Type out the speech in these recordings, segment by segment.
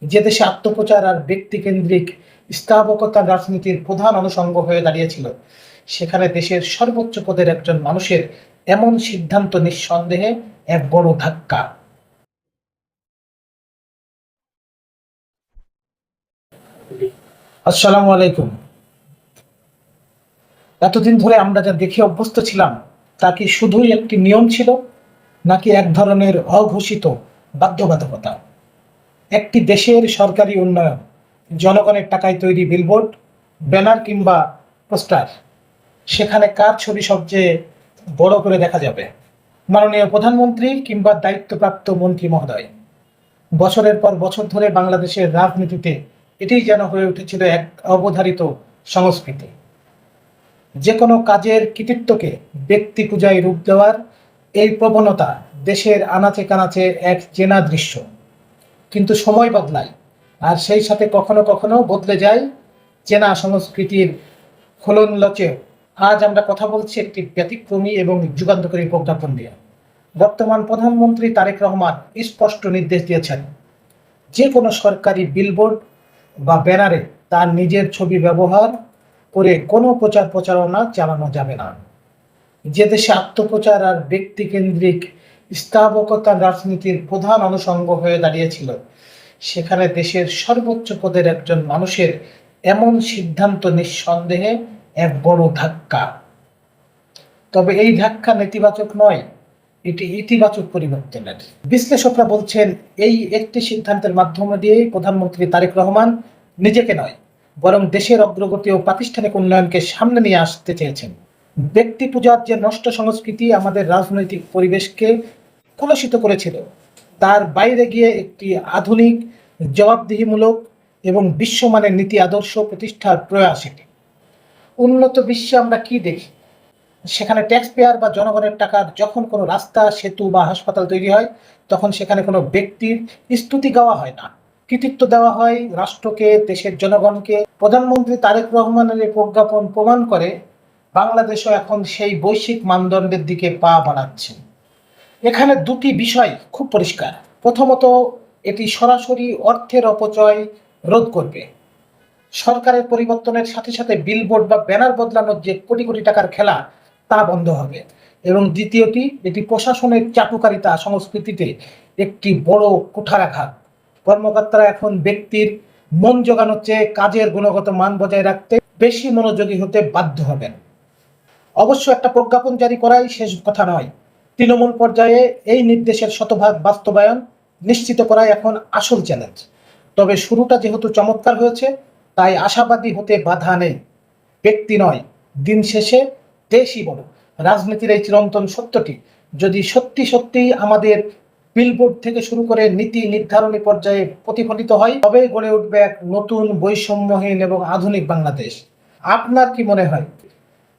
যে দেশে আত্মপ্রচার আর ব্যক্তিকেন্দ্রিক স্থাবকতার রাজনীতির প্রধান অনুষঙ্গ হয়ে দাঁড়িয়েছিল, সেখানে দেশের সর্বোচ্চ পদের একজন মানুষের এমন সিদ্ধান্ত নিঃসন্দেহে এক বড় ধাক্কা। আসসালামু আলাইকুম। এতদিন ধরে আমরা যা দেখে অভ্যস্ত ছিলাম তা কি শুধুই একটি নিয়ম ছিল, নাকি এক ধরনের অঘোষিত বাধ্যবাধকতা? একটি দেশের সরকারি উন্নয়ন, জনগণের টাকায় তৈরি বিলবোর্ড, ব্যানার কিংবা পোস্টার, সেখানে কার ছবি সবচেয়ে বড় করে দেখা যাবে? মাননীয় প্রধানমন্ত্রী কিংবা দায়িত্বপ্রাপ্ত মন্ত্রী মহোদয়? বছরের পর বছর ধরে বাংলাদেশের রাজনীতিতে এটাই যেন হয়ে উঠেছিল এক অবধারিত সংস্কৃতি। যে কোনো কাজের কৃতিত্বকে ব্যক্তি পূজায় রূপ দেওয়ার এই প্রবণতা দেশের আনাচে কানাচে এক চেনা দৃশ্য। কিন্তু সময় বদলায়, আর সেই সাথে কখনো কখনো বদলে যায় চেনা সংস্কৃতির খোলনলচে। আজ আমরা কথা বলছি একটি ব্যতিক্রমী এবং যুগান্তকারী প্রজ্ঞাপন নিয়ে। বর্তমান প্রধানমন্ত্রী তারেক রহমান স্পষ্ট নির্দেশ দিয়েছেন, যে কোনো সরকারি বিলবোর্ড বা ব্যানারে তার নিজের ছবি ব্যবহার করে কোনো প্রচার প্রচারণা চালানো যাবে না। যে দেশে আত্মপ্রচার আর ব্যক্তিকেন্দ্রিক স্থাবকতার রাজনীতির প্রধান অনুষঙ্গ হয়ে দাঁড়িয়েছিল, সেখানে দেশের সর্বোচ্চ পদের একজন মানুষের এমন সিদ্ধান্ত নিঃসন্দেহে এক বড় ধাক্কা। তবে এই ধাক্কা নেতিবাচক নয়, এটি ইতিবাচক পরিবর্তনের। বিশ্লেষকরা বলছেন, এই একটি সিদ্ধান্তের মাধ্যমে দিয়েই প্রধানমন্ত্রী তারেক রহমান নিজেকে নয়, বরং দেশের অগ্রগতি ও প্রাতিষ্ঠানিক উন্নয়নকে সামনে নিয়ে আসতে চেয়েছেন। ব্যক্তি পূজার যে নষ্ট সংস্কৃতি আমাদের রাজনৈতিক পরিবেশকে কলুষিত করেছিল, তার বাইরে গিয়ে একটি আধুনিক, জবাবদিহিমূলক এবং বিশ্বমানের নীতি আদর্শ প্রতিষ্ঠার প্রয়াস এটি। উন্নত বিশ্বে আমরা কি দেখি? সেখানে ট্যাক্স পেয়ার বা জনগণের টাকার যখন কোনো রাস্তা, সেতু বা হাসপাতাল তৈরি হয়, তখন সেখানে কোনো ব্যক্তির স্তুতি গাওয়া হয় না, কৃতিত্ব দেওয়া হয় রাষ্ট্রকে, দেশের জনগণকে। প্রধানমন্ত্রী তারেক রহমানের এই প্রজ্ঞাপন প্রমাণ করে বাংলাদেশও এখন সেই বৈশ্বিক মানদণ্ডের দিকে পা বাড়াচ্ছে। এখানে দুটি বিষয় খুব পরিষ্কার। প্রথমত, এটি সরাসরি অর্থের অপচয় রোধ করবে। সরকারের পরিবর্তনের সাথে সাথে বিলবোর্ড বা ব্যানার বদলানোর যে কোটি কোটি টাকার খেলা, তা বন্ধ হবে। এবং দ্বিতীয়টি, এটি প্রশাসনের চাটুকারিতা সংস্কৃতিতে একটি বড় কুঠারাঘাত। কর্মকর্তারা এখন ব্যক্তির মন জোগানোর চেয়ে কাজের গুণগত মান বজায় রাখতে বেশি মনোযোগী হতে বাধ্য হবেন। অবশ্য একটা প্রজ্ঞাপন জারি করাই শেষ কথা নয়। তৃণমূল পর্যায়ে এই নির্দেশের শতভাগ বাস্তবায়ন নিশ্চিত করাই এখন আসল চ্যালেঞ্জ। তবে শুরুটা যেহেতু চমৎকার হয়েছে, তাই আশাবাদী হতে বাধা নেই। ব্যক্তি নয়, দিন শেষে দেশই বড়। রাজনীতির এই চিরন্তন সত্যটি যদি সত্যি সত্যি আমাদের বিলবোর্ড থেকে শুরু করে নীতি নির্ধারণী পর্যায়ে প্রতিফলিত হয়, তবেই গড়ে উঠবে এক নতুন, বৈষম্যহীন এবং আধুনিক বাংলাদেশ। আপনার কি মনে হয়,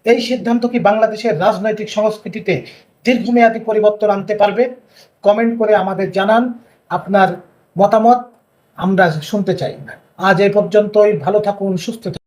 এই সিদ্ধান্ত কি বাংলাদেশের রাজনৈতিক সংস্কৃতিতে দীর্ঘমেয়াদী পরিবর্তন আনতে পারবে? কমেন্ট করে আমাদের জানান আপনার মতামত, আমরা শুনতে চাই। আজ এই পর্যন্তই। ভালো থাকুন, সুস্থ থাকুন।